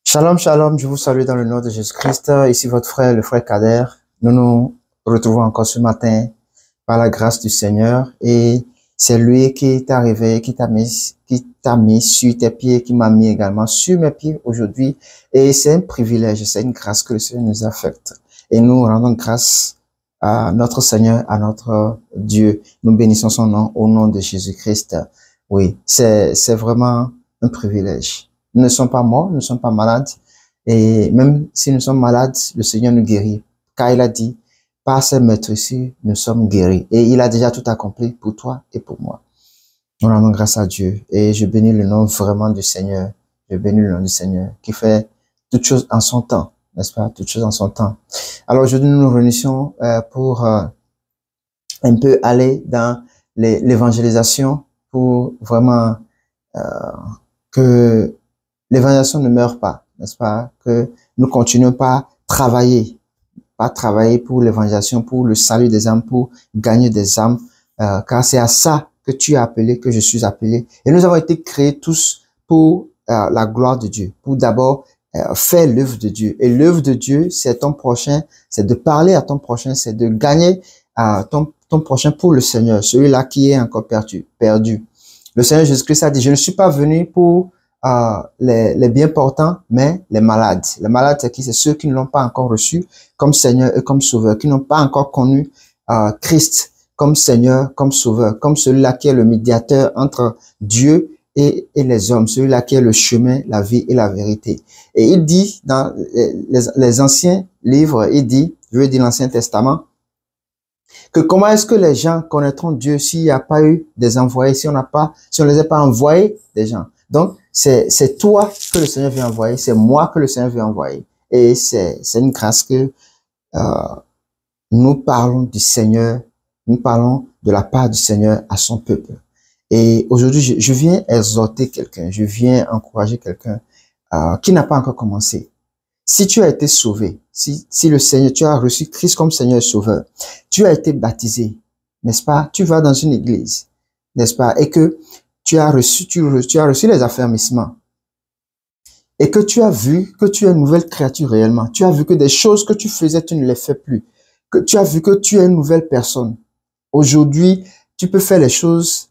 Shalom, shalom, je vous salue dans le nom de Jésus-Christ. Ici votre frère, le frère Kader. Nous nous retrouvons encore ce matin par la grâce du Seigneur et c'est lui qui t'a réveillé, qui t'a mis sur tes pieds, qui m'a mis également sur mes pieds aujourd'hui. Et c'est un privilège, c'est une grâce que le Seigneur nous a faite. Et nous rendons grâce à notre Seigneur, à notre Dieu. Nous bénissons son nom au nom de Jésus-Christ. Oui, c'est vraiment un privilège. Nous ne sommes pas morts, nous ne sommes pas malades. Et même si nous sommes malades, le Seigneur nous guérit. Car il a dit, par ses meurtrissures, nous sommes guéris. Et il a déjà tout accompli pour toi et pour moi. Nous rendons grâce à Dieu. Et je bénis le nom vraiment du Seigneur. Je bénis le nom du Seigneur qui fait toutes choses en son temps. N'est-ce pas? Toutes choses en son temps. Alors aujourd'hui, nous nous réunissons pour un peu aller dans l'évangélisation pour vraiment que l'évangélisation ne meurt pas, n'est-ce pas? Que nous continuons pas travailler pour l'évangélisation, pour le salut des âmes, pour gagner des âmes, car c'est à ça que tu es appelé, que je suis appelé. Et nous avons été créés tous pour la gloire de Dieu, pour d'abord faire l'œuvre de Dieu. Et l'œuvre de Dieu, c'est ton prochain, c'est de parler à ton prochain, c'est de gagner ton prochain pour le Seigneur, celui-là qui est encore perdu. Le Seigneur Jésus-Christ a dit, je ne suis pas venu pour les bien portants, mais les malades. Les malades, c'est qui? C'est ceux qui ne l'ont pas encore reçu comme Seigneur et comme Sauveur, qui n'ont pas encore connu Christ comme Seigneur, comme Sauveur, comme celui-là qui est le médiateur entre Dieu et les hommes, celui-là qui est le chemin, la vie et la vérité. Et il dit dans les anciens livres, il dit, je veux dire l'Ancien Testament, que comment est-ce que les gens connaîtront Dieu s'il n'y a pas eu des envoyés, si on ne les a pas envoyés des gens. Donc, c'est toi que le Seigneur veut envoyer, c'est moi que le Seigneur veut envoyer. Et c'est une grâce que nous parlons du Seigneur, nous parlons de la part du Seigneur à son peuple. Et aujourd'hui, je viens exhorter quelqu'un, je viens encourager quelqu'un qui n'a pas encore commencé. Si tu as été sauvé, si le Seigneur, tu as reçu Christ comme Seigneur et Sauveur, tu as été baptisé, n'est-ce pas? Tu vas dans une église, n'est-ce pas? Et que tu as reçu les affermissements. Et que tu as vu que tu es une nouvelle créature réellement. Tu as vu que des choses que tu faisais, tu ne les fais plus. Que tu as vu que tu es une nouvelle personne. Aujourd'hui, tu peux faire les choses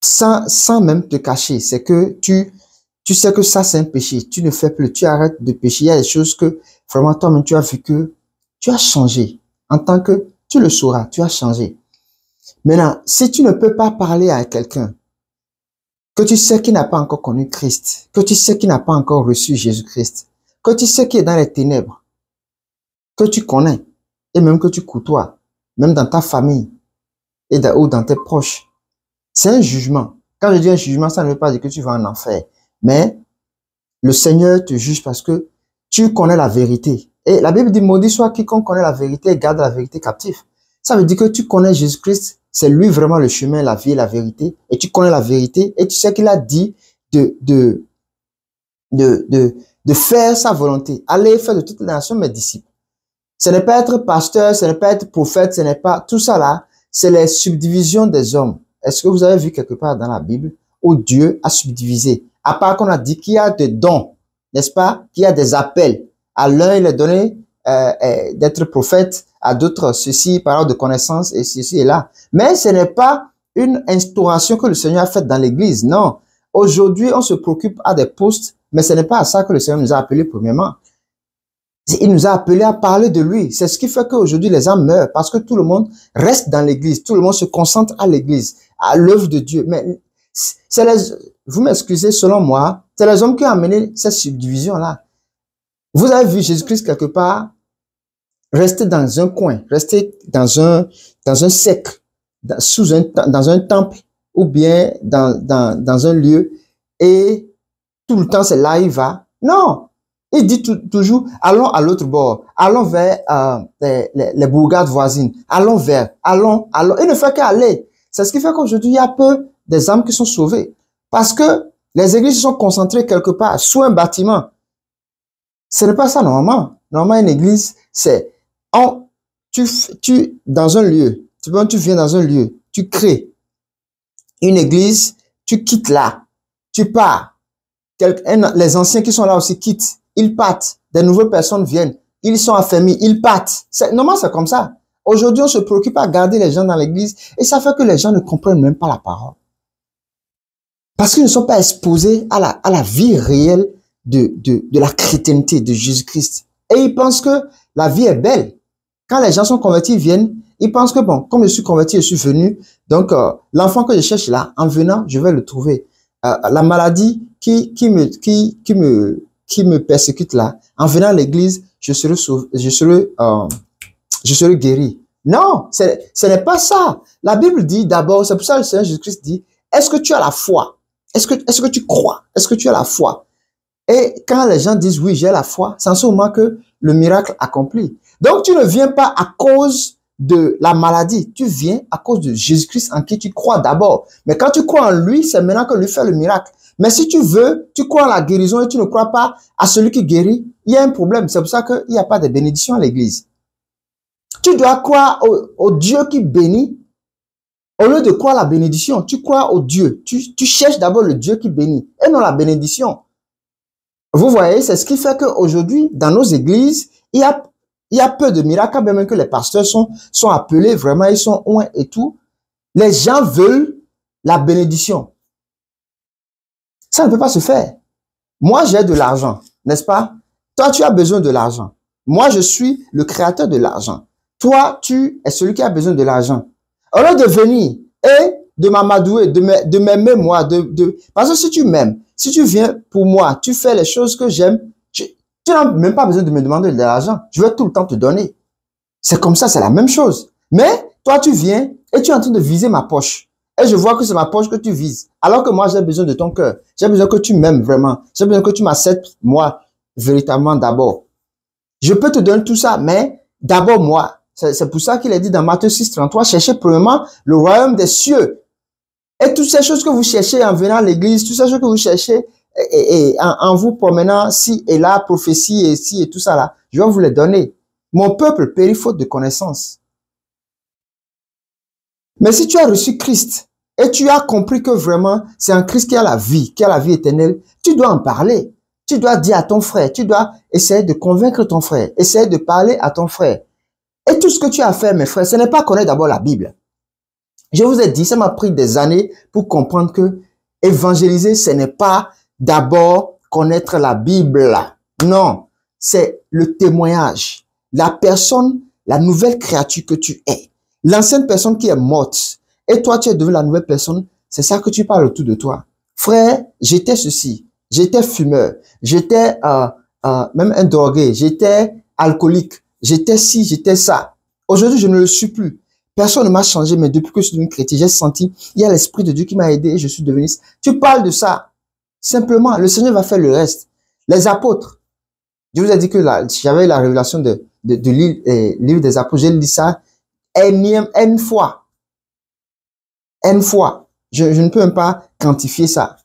sans même te cacher. C'est que tu sais que ça, c'est un péché. Tu ne fais plus. Tu arrêtes de pécher. Il y a des choses que vraiment toi-même, tu as vu que tu as changé. En tant que tu le sauras, tu as changé. Maintenant, si tu ne peux pas parler à quelqu'un que tu sais qui n'a pas encore connu Christ, que tu sais qui n'a pas encore reçu Jésus-Christ, que tu sais qui est dans les ténèbres, que tu connais et même que tu côtoies, même dans ta famille ou dans tes proches, c'est un jugement. Quand je dis un jugement, ça ne veut pas dire que tu vas en enfer. Mais le Seigneur te juge parce que tu connais la vérité. Et la Bible dit, maudit soit quiconque connaît la vérité et garde la vérité captive. Ça veut dire que tu connais Jésus-Christ, c'est lui vraiment le chemin, la vie et la vérité. Et tu connais la vérité et tu sais qu'il a dit de faire sa volonté. Allez faire de toutes les nations mes disciples. Ce n'est pas être pasteur, ce n'est pas être prophète, ce n'est pas tout ça là. C'est les subdivisions des hommes. Est-ce que vous avez vu quelque part dans la Bible où Dieu a subdivisé? À part qu'on a dit qu'il y a des dons, n'est-ce pas? Qu'il y a des appels. À l'un, il est donné d'être prophète, à d'autres, ceci, parole de connaissance, et ceci et là. Mais ce n'est pas une instauration que le Seigneur a faite dans l'Église, non. Aujourd'hui, on se préoccupe à des postes, mais ce n'est pas à ça que le Seigneur nous a appelés premièrement. Il nous a appelés à parler de lui. C'est ce qui fait qu'aujourd'hui, les âmes meurent, parce que tout le monde reste dans l'Église, tout le monde se concentre à l'Église, à l'œuvre de Dieu. Mais vous m'excusez, selon moi, c'est les hommes qui ont amené cette subdivision-là. Vous avez vu Jésus-Christ quelque part rester dans un coin, rester dans un cercle, dans un temple, ou bien dans un lieu, et tout le temps c'est là il va. Non! Il dit toujours, allons à l'autre bord, allons vers les bourgades voisines, allons. Il ne fait qu'aller. C'est ce qui fait qu'aujourd'hui, il y a peu des âmes qui sont sauvées. Parce que les églises sont concentrées quelque part, sous un bâtiment. Ce n'est pas ça normalement. Normalement, une église, c'est dans un lieu, tu viens dans un lieu, tu crées une église, tu quittes là, tu pars. Les anciens qui sont là aussi quittent, ils partent, des nouvelles personnes viennent, ils sont affermis, ils partent. Normalement, c'est comme ça. Aujourd'hui, on se préoccupe à garder les gens dans l'église et ça fait que les gens ne comprennent même pas la parole. Parce qu'ils ne sont pas exposés à la vie réelle de la chrétienté de Jésus-Christ. Et ils pensent que la vie est belle. Quand les gens sont convertis, ils viennent, ils pensent que bon, comme je suis converti, je suis venu, donc l'enfant que je cherche là, en venant, je vais le trouver. La maladie qui me persécute là, en venant à l'église, je serai guéri. Non, ce n'est pas ça. La Bible dit d'abord, c'est pour ça que le Seigneur Jésus-Christ dit, est-ce que tu as la foi? Est-ce que tu crois? Est-ce que tu as la foi? Et quand les gens disent oui, j'ai la foi, c'est en ce moment que le miracle accompli. Donc, tu ne viens pas à cause de la maladie. Tu viens à cause de Jésus-Christ en qui tu crois d'abord. Mais quand tu crois en lui, c'est maintenant que lui fait le miracle. Mais si tu veux, tu crois en la guérison et tu ne crois pas à celui qui guérit, il y a un problème. C'est pour ça qu'il n'y a pas de bénédiction à l'église. Tu dois croire au Dieu qui bénit. Au lieu de croire la bénédiction, tu crois au Dieu. Tu cherches d'abord le Dieu qui bénit et non la bénédiction. Vous voyez, c'est ce qui fait qu'aujourd'hui, dans nos églises, il y a peu de miracles, même que les pasteurs sont appelés, vraiment, ils sont loin et tout. Les gens veulent la bénédiction. Ça ne peut pas se faire. Moi, j'ai de l'argent, n'est-ce pas? Toi, tu as besoin de l'argent. Moi, je suis le créateur de l'argent. Toi, tu es celui qui a besoin de l'argent. Au lieu de venir et de m'amadouer, de m'aimer moi, parce que si tu m'aimes, si tu viens pour moi, tu fais les choses que j'aime, tu n'as même pas besoin de me demander de l'argent. Je vais tout le temps te donner. C'est comme ça, c'est la même chose. Mais toi, tu viens et tu es en train de viser ma poche. Et je vois que c'est ma poche que tu vises. Alors que moi, j'ai besoin de ton cœur. J'ai besoin que tu m'aimes vraiment. J'ai besoin que tu m'acceptes, moi, véritablement d'abord. Je peux te donner tout ça, mais d'abord moi. C'est pour ça qu'il est dit dans Matthieu 6, 33, cherchez premièrement le royaume des cieux. Et toutes ces choses que vous cherchez en venant à l'église, toutes ces choses que vous cherchez et en vous promenant ci et là, prophétie et ci et tout ça là, je vais vous les donner. Mon peuple périt faute de connaissance. Mais si tu as reçu Christ et tu as compris que vraiment c'est en Christ qui a la vie éternelle, tu dois en parler. Tu dois dire à ton frère, tu dois essayer de convaincre ton frère, essayer de parler à ton frère. Et tout ce que tu as fait, mes frères, ce n'est pas connaître d'abord la Bible. Je vous ai dit, ça m'a pris des années pour comprendre que évangéliser, ce n'est pas d'abord connaître la Bible. Non, c'est le témoignage. La personne, la nouvelle créature que tu es. L'ancienne personne qui est morte. Et toi, tu es devenue la nouvelle personne. C'est ça que tu parles autour de toi. Frère, j'étais ceci. J'étais fumeur. J'étais même un drogué. J'étais alcoolique. J'étais ci, j'étais ça. Aujourd'hui, je ne le suis plus. Personne ne m'a changé, mais depuis que je suis devenu chrétien, j'ai senti, il y a l'Esprit de Dieu qui m'a aidé et je suis devenu. Tu parles de ça. Simplement, le Seigneur va faire le reste. Les apôtres. Je vous ai dit que j'avais la révélation de livre des apôtres. J'ai lu ça N fois. N fois. Je ne peux même pas quantifier ça.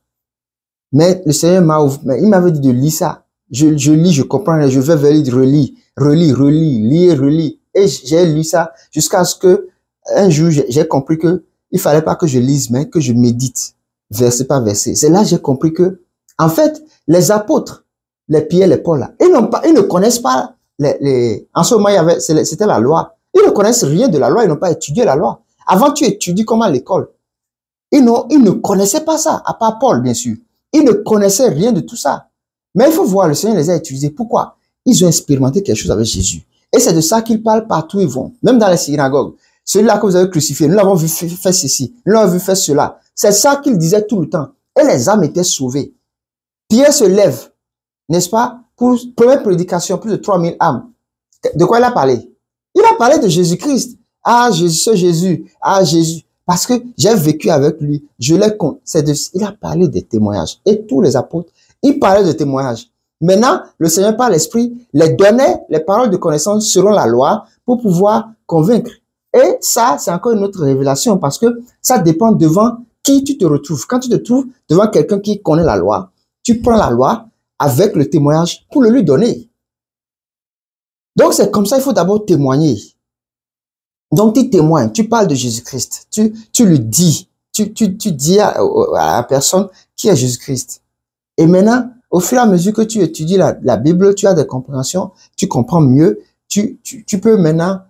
Mais le Seigneur il m'avait dit de lire ça. Je lis, je comprends, je vais vers lui, relire. Et j'ai lu ça jusqu'à ce que un jour, j'ai compris que il fallait pas que je lise, mais que je médite, verset par verset. C'est là que j'ai compris que, en fait, les apôtres, les Pierre, les Paul, là, ils ne connaissent pas en ce moment, c'était la loi. Ils ne connaissent rien de la loi, ils n'ont pas étudié la loi. Avant, tu étudies comme à l'école. Ils ne connaissaient pas ça, à part Paul, bien sûr. Ils ne connaissaient rien de tout ça. Mais il faut voir, le Seigneur les a utilisés. Pourquoi? Ils ont expérimenté quelque chose avec Jésus. Et c'est de ça qu'ils parlent partout où ils vont. Même dans les synagogues. Celui-là que vous avez crucifié, nous l'avons vu faire ceci, nous l'avons vu faire cela. C'est ça qu'ils disaient tout le temps. Et les âmes étaient sauvées. Pierre se lève, n'est-ce pas? Pour première prédication, plus de 3000 âmes. De quoi il a parlé? Il a parlé de Jésus-Christ. Ah, Jésus. Ah, Jésus. Parce que j'ai vécu avec lui. Je l'ai compris. Il a parlé des témoignages. Et tous les apôtres, ils parlaient de témoignages. Maintenant, le Seigneur par l'Esprit les donnait les paroles de connaissance selon la loi pour pouvoir convaincre. Et ça, c'est encore une autre révélation parce que ça dépend devant qui tu te retrouves. Quand tu te trouves devant quelqu'un qui connaît la loi, tu prends la loi avec le témoignage pour le lui donner. Donc, c'est comme ça, il faut d'abord témoigner. Donc, tu témoignes, tu parles de Jésus-Christ, tu lui dis, tu dis à la personne qui est Jésus-Christ. Et maintenant, au fur et à mesure que tu étudies la Bible, tu as des compréhensions, tu comprends mieux, tu peux maintenant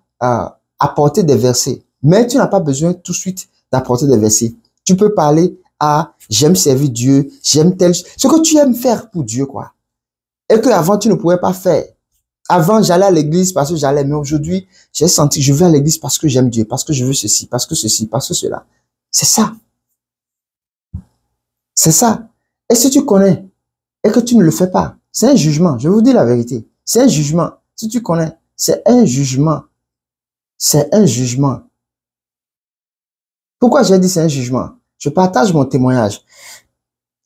apporter des versets. Mais tu n'as pas besoin tout de suite d'apporter des versets. Tu peux parler à j'aime servir Dieu, j'aime tel, ce que tu aimes faire pour Dieu, quoi. Et que avant tu ne pouvais pas faire. Avant, j'allais à l'église parce que j'allais, mais aujourd'hui, j'ai senti que je vais à l'église parce que j'aime Dieu, parce que je veux ceci, parce que ceci, parce que cela. C'est ça. C'est ça. Et si tu connais et que tu ne le fais pas, c'est un jugement. Je vous dis la vérité. C'est un jugement. Si tu connais, c'est un jugement. C'est un jugement. Pourquoi j'ai dit c'est un jugement? Je partage mon témoignage.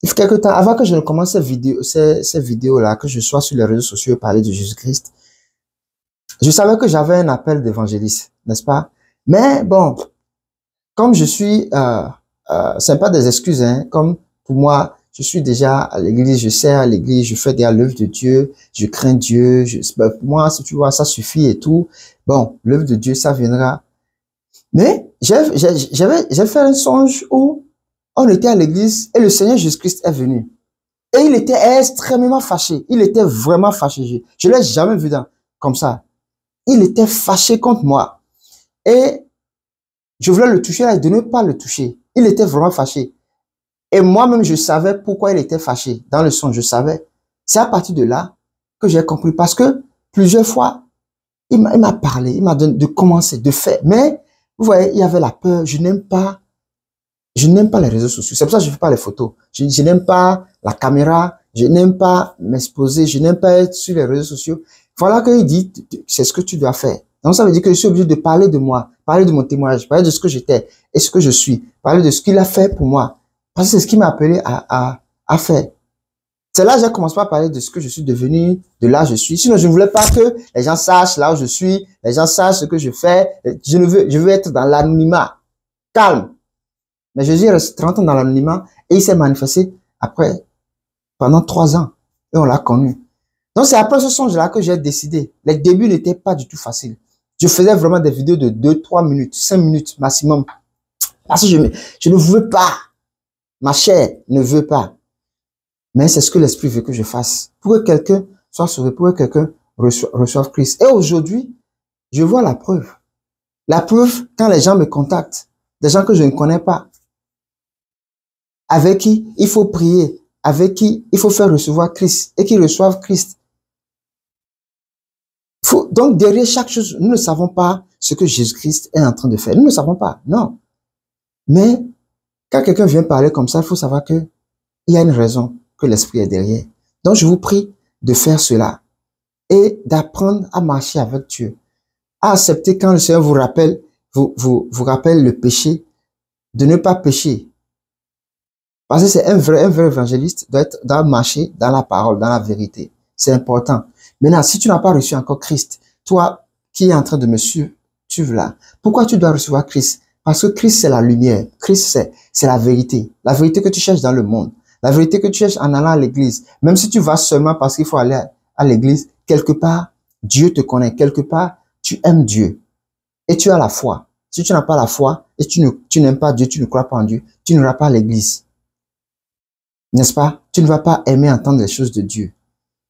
Il faut quelque temps, avant que je ne commence ces vidéos-là, que je sois sur les réseaux sociaux et parler de Jésus-Christ, je savais que j'avais un appel d'évangéliste, n'est-ce pas? Mais bon, comme je suis, c'est pas des excuses, hein, comme pour moi, je suis déjà à l'église, je sers à l'église, je fais des l'œuvre de Dieu, je crains Dieu, pour moi, si tu vois, ça suffit et tout. Bon, l'œuvre de Dieu, ça viendra. Mais j'ai fait un songe où on était à l'église et le Seigneur Jésus-Christ est venu. Et il était extrêmement fâché. Il était vraiment fâché. Je l'ai jamais vu comme ça. Il était fâché contre moi. Et je voulais le toucher et de ne pas le toucher. Il était vraiment fâché. Et moi-même, je savais pourquoi il était fâché. Dans le son, je savais. C'est à partir de là que j'ai compris. Parce que plusieurs fois, il m'a parlé, il m'a donné de commencer, de faire. Mais, vous voyez, il y avait la peur. Je n'aime pas les réseaux sociaux. C'est pour ça que je ne fais pas les photos. Je n'aime pas la caméra. Je n'aime pas m'exposer. Je n'aime pas être sur les réseaux sociaux. Voilà qu'il dit, c'est ce que tu dois faire. Donc, ça veut dire que je suis obligé de parler de moi, parler de mon témoignage, parler de ce que j'étais et ce que je suis, parler de ce qu'il a fait pour moi. Parce que c'est ce qui m'a appelé à faire. C'est là que j'ai commencé à parler de ce que je suis devenu, de là où je suis. Sinon, je ne voulais pas que les gens sachent là où je suis, les gens sachent ce que je fais. Je veux être dans l'anonymat. Calme. Mais Jésus est resté 30 ans dans l'anonymat et il s'est manifesté après, pendant 3 ans. Et on l'a connu. Donc, c'est après ce songe-là que j'ai décidé. Les débuts n'étaient pas du tout faciles. Je faisais vraiment des vidéos de 2, 3 minutes, 5 minutes maximum. Parce que je ne veux pas. Ma chair ne veut pas. Mais c'est ce que l'Esprit veut que je fasse. Pour que quelqu'un soit sauvé, pour que quelqu'un reçoive Christ. Et aujourd'hui, je vois la preuve. La preuve, quand les gens me contactent, des gens que je ne connais pas, avec qui il faut prier, avec qui il faut faire recevoir Christ et qui reçoivent Christ. Donc, derrière chaque chose, nous ne savons pas ce que Jésus-Christ est en train de faire. Nous ne savons pas, non. Mais quand quelqu'un vient parler comme ça, il faut savoir qu'il y a une raison, que l'Esprit est derrière. Donc, je vous prie de faire cela et d'apprendre à marcher avec Dieu, à accepter quand le Seigneur vous rappelle, vous rappelle le péché, de ne pas pécher. Parce que c'est un vrai évangéliste doit marcher dans la parole, dans la vérité. C'est important. Maintenant, si tu n'as pas reçu encore Christ, toi qui es en train de me suivre là, pourquoi tu dois recevoir Christ? Parce que Christ, c'est la lumière. Christ, c'est la vérité. La vérité que tu cherches dans le monde. La vérité que tu cherches en allant à l'église. Même si tu vas seulement parce qu'il faut aller à l'église, quelque part, Dieu te connaît. Quelque part, tu aimes Dieu. Et tu as la foi. Si tu n'as pas la foi et tu n'aimes pas Dieu, tu ne crois pas en Dieu, tu n'iras pas à l'église. N'est-ce pas? Tu ne vas pas aimer entendre les choses de Dieu.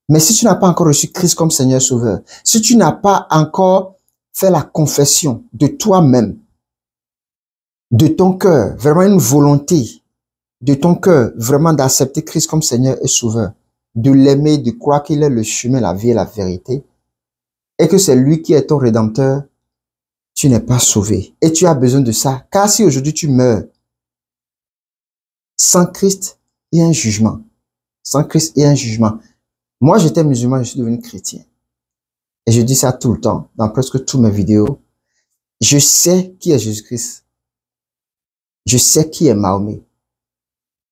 Mais si tu n'as pas encore reçu Christ comme Seigneur Sauveur, si tu n'as pas encore fait la confession de toi-même, de ton cœur, vraiment une volonté de ton cœur, vraiment d'accepter Christ comme Seigneur et Sauveur, de l'aimer, de croire qu'il est le chemin, la vie et la vérité, et que c'est lui qui est ton Rédempteur, tu n'es pas sauvé. Et tu as besoin de ça. Car si aujourd'hui tu meurs sans Christ, il y a un jugement. Sans Christ, il y a un jugement. Moi, j'étais musulman, je suis devenu chrétien. Et je dis ça tout le temps, dans presque toutes mes vidéos. Je sais qui est Jésus-Christ. Je sais qui est Mahomet.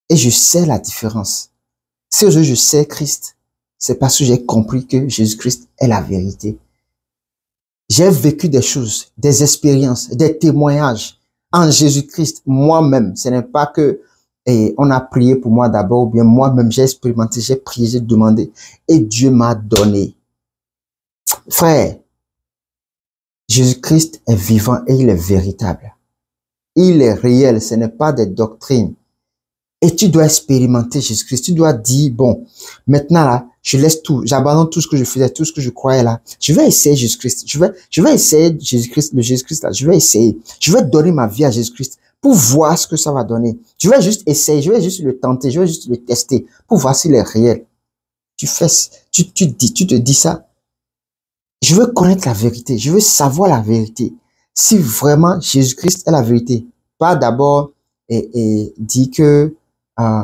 Et je sais la différence. Si aujourd'hui je sais Christ, c'est parce que j'ai compris que Jésus-Christ est la vérité. J'ai vécu des choses, des expériences, des témoignages en Jésus-Christ moi-même. Ce n'est pas que on a prié pour moi d'abord ou bien moi-même j'ai expérimenté, j'ai prié, j'ai demandé et Dieu m'a donné. Frère, Jésus-Christ est vivant et il est véritable. Il est réel, ce n'est pas des doctrines. Et tu dois expérimenter Jésus-Christ. Tu dois dire, bon, maintenant là, je laisse tout. J'abandonne tout ce que je faisais, tout ce que je croyais là. Je vais essayer Jésus-Christ. Je vais essayer Jésus-Christ, le Jésus-Christ là. Je vais essayer. Je vais donner ma vie à Jésus-Christ pour voir ce que ça va donner. Je vais juste essayer. Je vais juste le tenter. Je vais juste le tester pour voir s'il est réel. Tu te dis ça. Je veux connaître la vérité. Je veux savoir la vérité. Si vraiment Jésus-Christ est la vérité. Pas d'abord et dire que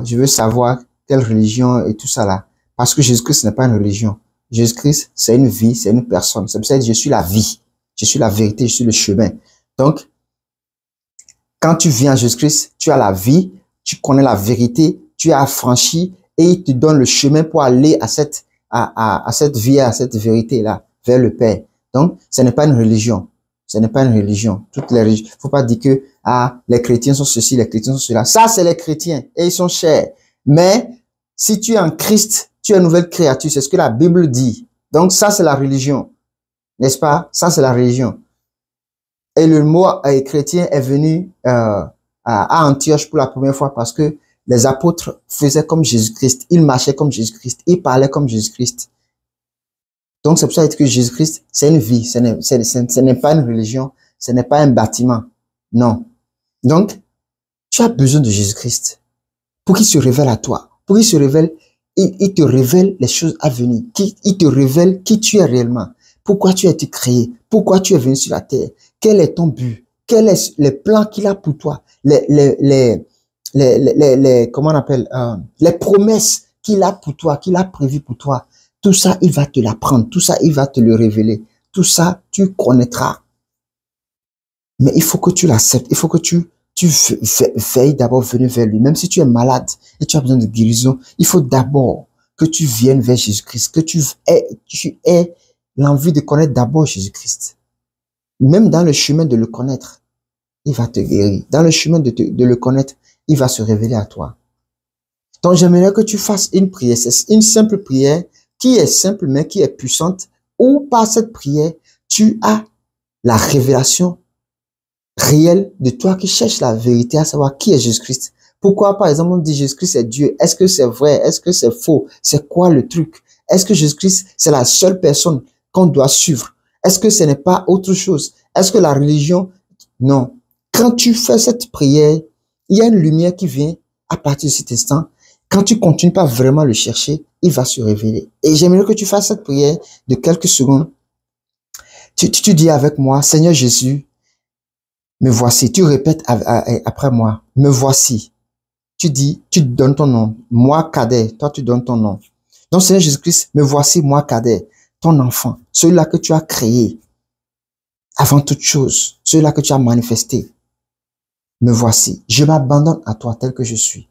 je veux savoir quelle religion et tout ça là. Parce que Jésus-Christ n'est pas une religion. Jésus-Christ, c'est une vie, c'est une personne. C'est pour ça que je suis la vie. Je suis la vérité, je suis le chemin. Donc, quand tu viens à Jésus-Christ, tu as la vie, tu connais la vérité, tu as affranchi et il te donne le chemin pour aller à cette vie, à cette vérité-là, vers le Père. Donc, ce n'est pas une religion. Ce n'est pas une religion. Toutes les religions. Faut pas dire que, les chrétiens sont ceci, les chrétiens sont cela. Ça, c'est les chrétiens et ils sont chers. Mais, si tu es en Christ, tu es une nouvelle créature. C'est ce que la Bible dit. Donc, ça, c'est la religion. N'est-ce pas? Ça, c'est la religion. Et le mot chrétien est venu à Antioche pour la première fois parce que les apôtres faisaient comme Jésus-Christ. Ils marchaient comme Jésus-Christ. Ils parlaient comme Jésus-Christ. Donc, c'est pour ça que Jésus-Christ, c'est une vie. Ce n'est pas une religion. Ce n'est pas un bâtiment. Non. Donc, tu as besoin de Jésus-Christ pour qu'il se révèle à toi. Pour qu'il se révèle, il te révèle les choses à venir. Il te révèle qui tu es réellement. Pourquoi tu as été créé? Pourquoi tu es venu sur la terre? Quel est ton but? Quel est le plan qu'il a pour toi? Comment on appelle, les promesses qu'il a pour toi, qu'il a prévues pour toi. Tout ça, il va te l'apprendre. Tout ça, il va te le révéler. Tout ça, tu connaîtras. Mais il faut que tu l'acceptes. Il faut que tu veilles d'abord venir vers lui. Même si tu es malade et tu as besoin de guérison, il faut d'abord que tu viennes vers Jésus-Christ, que tu aies l'envie de connaître d'abord Jésus-Christ. Même dans le chemin de le connaître, il va te guérir. Dans le chemin de le connaître, il va se révéler à toi. Donc, j'aimerais que tu fasses une prière. C'est une simple prière qui est simple, mais qui est puissante, où par cette prière, tu as la révélation réelle de toi qui cherches la vérité, à savoir qui est Jésus-Christ. Pourquoi, par exemple, on dit Jésus-Christ est Dieu? Est-ce que c'est vrai? Est-ce que c'est faux? C'est quoi le truc? Est-ce que Jésus-Christ, c'est la seule personne qu'on doit suivre? Est-ce que ce n'est pas autre chose? Est-ce que la religion? Non. Quand tu fais cette prière, il y a une lumière qui vient à partir de cet instant. Quand tu continues pas vraiment le chercher, il va se révéler. Et j'aimerais que tu fasses cette prière de quelques secondes. Tu dis avec moi, Seigneur Jésus, me voici. Tu répètes après moi, me voici. Tu dis, tu donnes ton nom. Moi, Cadet, toi, tu donnes ton nom. Donc, Seigneur Jésus-Christ, me voici, moi, Cadet, ton enfant, celui-là que tu as créé avant toute chose, celui-là que tu as manifesté. Me voici. Je m'abandonne à toi tel que je suis.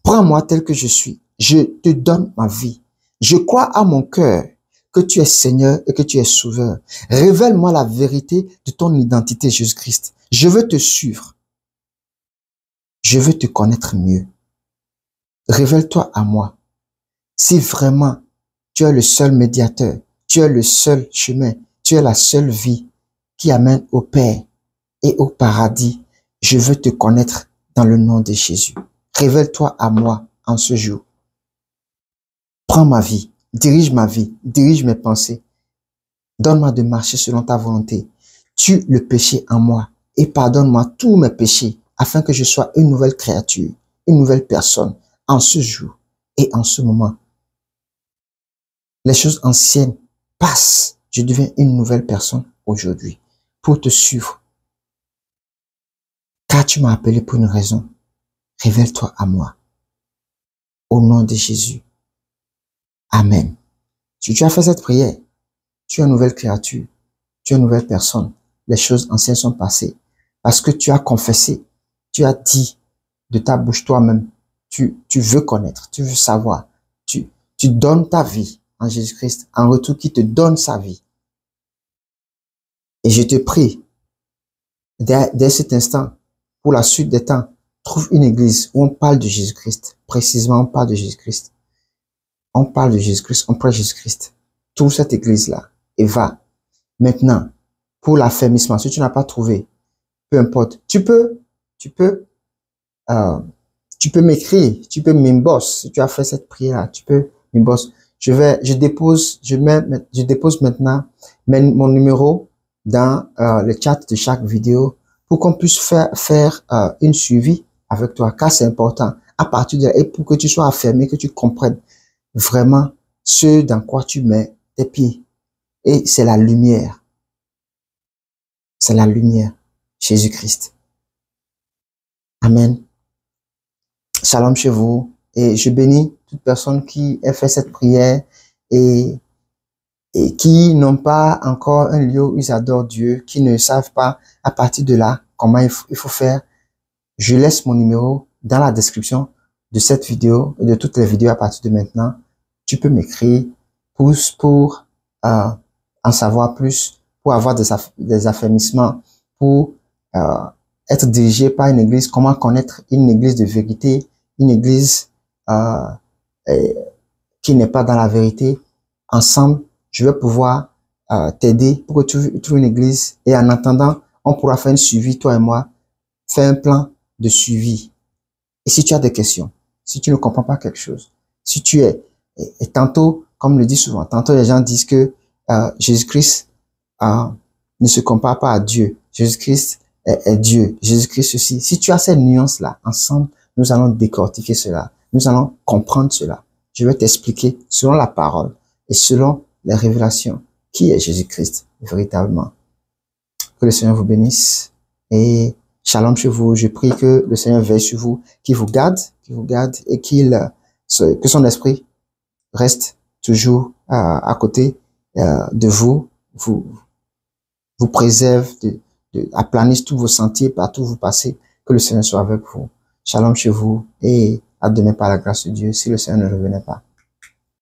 Prends-moi tel que je suis. Je te donne ma vie. Je crois à mon cœur que tu es Seigneur et que tu es Sauveur. Révèle-moi la vérité de ton identité, Jésus-Christ. Je veux te suivre. Je veux te connaître mieux. Révèle-toi à moi. Si vraiment tu es le seul médiateur, tu es le seul chemin, tu es la seule vie qui amène au Père et au paradis, je veux te connaître dans le nom de Jésus. Révèle-toi à moi en ce jour. Prends ma vie, dirige mes pensées. Donne-moi de marcher selon ta volonté. Tue le péché en moi et pardonne-moi tous mes péchés afin que je sois une nouvelle créature, une nouvelle personne en ce jour et en ce moment. Les choses anciennes passent. Je deviens une nouvelle personne aujourd'hui pour te suivre. Car tu m'as appelé pour une raison. Révèle-toi à moi. Au nom de Jésus. Amen. Si tu as fait cette prière, tu es une nouvelle créature. Tu es une nouvelle personne. Les choses anciennes sont passées. Parce que tu as confessé. Tu as dit de ta bouche toi-même. Tu veux connaître. Tu veux savoir. Tu donnes ta vie en Jésus-Christ. En retour, qui te donne sa vie. Et je te prie, dès cet instant, pour la suite des temps, trouve une église où on parle de Jésus-Christ. Précisément, on parle de Jésus-Christ. On parle de Jésus-Christ, on prêche Jésus-Christ. Trouve cette église-là et va. Maintenant, pour l'affermissement, si tu n'as pas trouvé, peu importe, tu peux Tu peux m'écrire, tu peux m'inbox. Si tu as fait cette prière-là, tu peux m'inbox. Je dépose maintenant mon numéro dans le chat de chaque vidéo pour qu'on puisse faire une suivi avec toi, car c'est important. À partir de là, et pour que tu sois affirmé, que tu comprennes vraiment ce dans quoi tu mets tes pieds. Et c'est la lumière. C'est la lumière. Jésus-Christ. Amen. Shalom chez vous. Et je bénis toute personne qui a fait cette prière et qui n'ont pas encore un lieu où ils adorent Dieu, qui ne savent pas à partir de là comment il faut faire. Je laisse mon numéro dans la description de cette vidéo et de toutes les vidéos à partir de maintenant. Tu peux m'écrire pour en savoir plus, pour avoir des affermissements, pour être dirigé par une église, comment connaître une église de vérité, une église qui n'est pas dans la vérité. Ensemble, je vais pouvoir t'aider pour que tu trouves une église et en attendant, on pourra faire un suivi, toi et moi, faire un plan de suivi. Et si tu as des questions, si tu ne comprends pas quelque chose, si tu es, et tantôt, comme le dit souvent, tantôt les gens disent que Jésus-Christ ne se compare pas à Dieu. Jésus-Christ est Dieu. Jésus-Christ ceci. Si tu as ces nuances-là, ensemble, nous allons décortiquer cela. Nous allons comprendre cela. Je vais t'expliquer selon la parole et selon les révélations qui est Jésus-Christ véritablement. Que le Seigneur vous bénisse et shalom chez vous. Je prie que le Seigneur veille sur vous, qu'il vous garde et que son esprit reste toujours à côté de vous, vous préserve, aplanisse tous vos sentiers partout où vous passez. Que le Seigneur soit avec vous. Shalom chez vous et à demain par la grâce de Dieu si le Seigneur ne revenait pas.